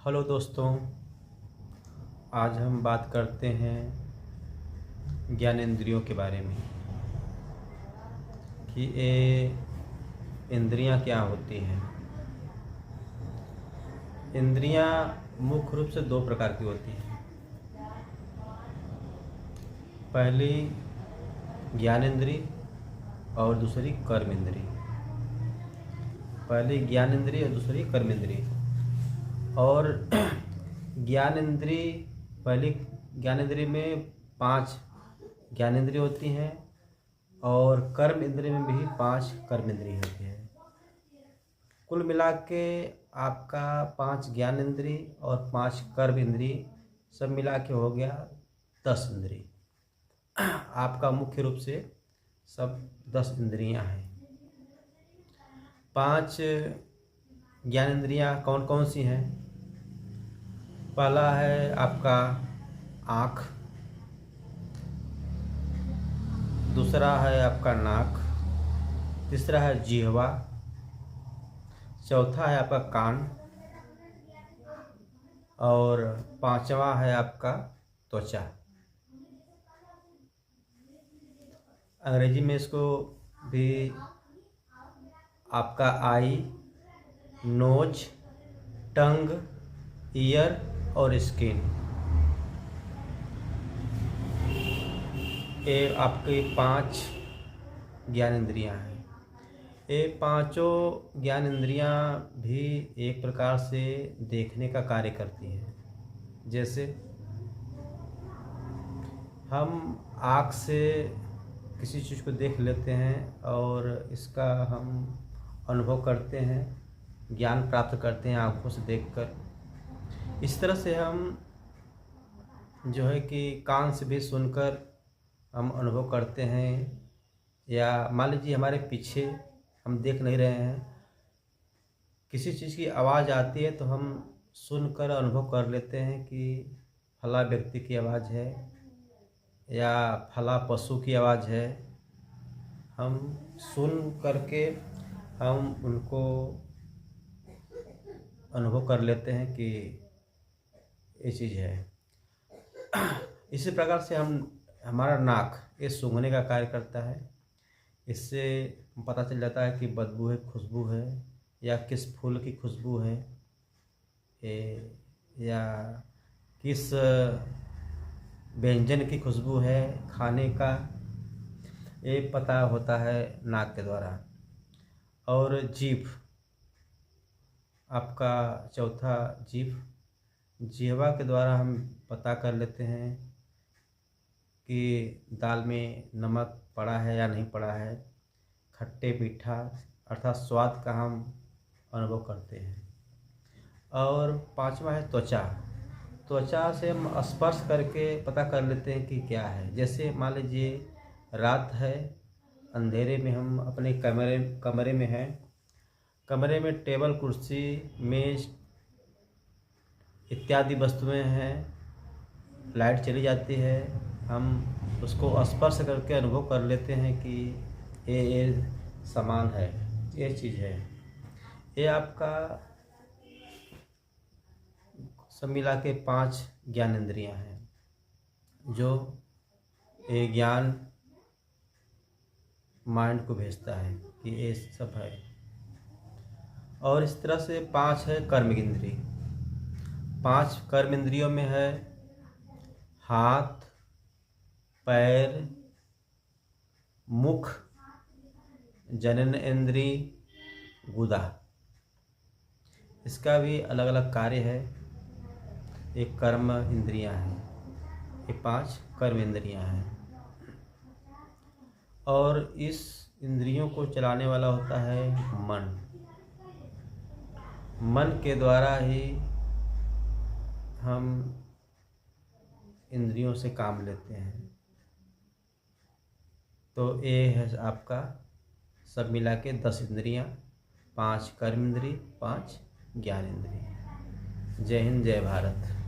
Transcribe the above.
Hello दोस्तों, आज हम बात करते हैं ज्ञानेंद्रियों के बारे में कि ये इंद्रियां क्या होती हैं। इंद्रियां मुख्य रूप से दो प्रकार की होती हैं। पहली ज्ञानेंद्रिय और दूसरी कर्म इंद्रिय। पहली ज्ञानेंद्रिय और दूसरी कर्म इंद्रिय। और ज्ञानेंद्रिय पहली ज्ञानेंद्रिय में 5 ज्ञानेंद्रिय होती हैं और कर्म इंद्रिय में भी 5 कर्म इंद्रिय होती हैं। कुल मिला के आपका 5 ज्ञानेंद्रिय और 5 कर्म इंद्रिय सब मिला के हो गया 10 इंद्रिय। आपका मुख्य रूप से सब 10 इंद्रियां हैं। 5 ज्ञानेंद्रियां कौन कौन सी हैं? पहला है आपका आँख, दूसरा है आपका नाक, तीसरा है जिह्वा, चौथा है आपका कान और 5वां है आपका त्वचा। अंग्रेजी में इसको भी आपका आई, नोज, टंग, ईयर और स्किन, ये आपके 5 ज्ञानेंद्रियां हैं। ये पांचों ज्ञानेंद्रियां भी एक प्रकार से देखने का कार्य करती हैं। जैसे हम आँख से किसी चीज़ को देख लेते हैं और इसका हम अनुभव करते हैं, ज्ञान प्राप्त करते हैं आँखों से देखकर। इस तरह से हम जो है कि कान से भी सुनकर हम अनुभव करते हैं, या मान लीजिए हमारे पीछे हम देख नहीं रहे हैं, किसी चीज़ की आवाज़ आती है तो हम सुनकर अनुभव कर लेते हैं कि फला व्यक्ति की आवाज़ है या फला पशु की आवाज़ है। हम सुन करके हम उनको अनुभव कर लेते हैं कि ये चीज़ है। इसी प्रकार से हमारा नाक ये सूंघने का कार्य करता है। इससे पता चल जाता है कि बदबू है, खुशबू है, या किस फूल की खुशबू है, या किस व्यंजन की खुशबू है खाने का, ये पता होता है नाक के द्वारा। और जीभ, आपका चौथा जिह्वा के द्वारा हम पता कर लेते हैं कि दाल में नमक पड़ा है या नहीं पड़ा है, खट्टे मीठा अर्थात स्वाद का हम अनुभव करते हैं। और 5वां है त्वचा से हम स्पर्श करके पता कर लेते हैं कि क्या है। जैसे मान लीजिए रात है, अंधेरे में हम अपने कमरे में हैं, कमरे में टेबल, कुर्सी, मेज इत्यादि वस्तुएं हैं, लाइट चली जाती है, हम उसको स्पर्श करके अनुभव कर लेते हैं कि ये सामान है, ये चीज़ है। ये आपका सब मिला के 5 ज्ञानेंद्रियां हैं जो ये ज्ञान माइंड को भेजता है कि ये सब है। और इस तरह से 5 है कर्म इंद्रिय। 5 कर्म इंद्रियों में है हाथ, पैर, मुख, जनन इंद्रिय, गुदा। इसका भी अलग अलग कार्य है। ये कर्म इंद्रियां हैं, ये 5 कर्म इंद्रियां हैं। और इस इंद्रियों को चलाने वाला होता है मन। मन के द्वारा ही हम इंद्रियों से काम लेते हैं। तो ये है आपका सब मिला के 10 इंद्रियां, 5 कर्म इंद्रिय, 5 ज्ञान इंद्रिय। जय हिंद, जय भारत।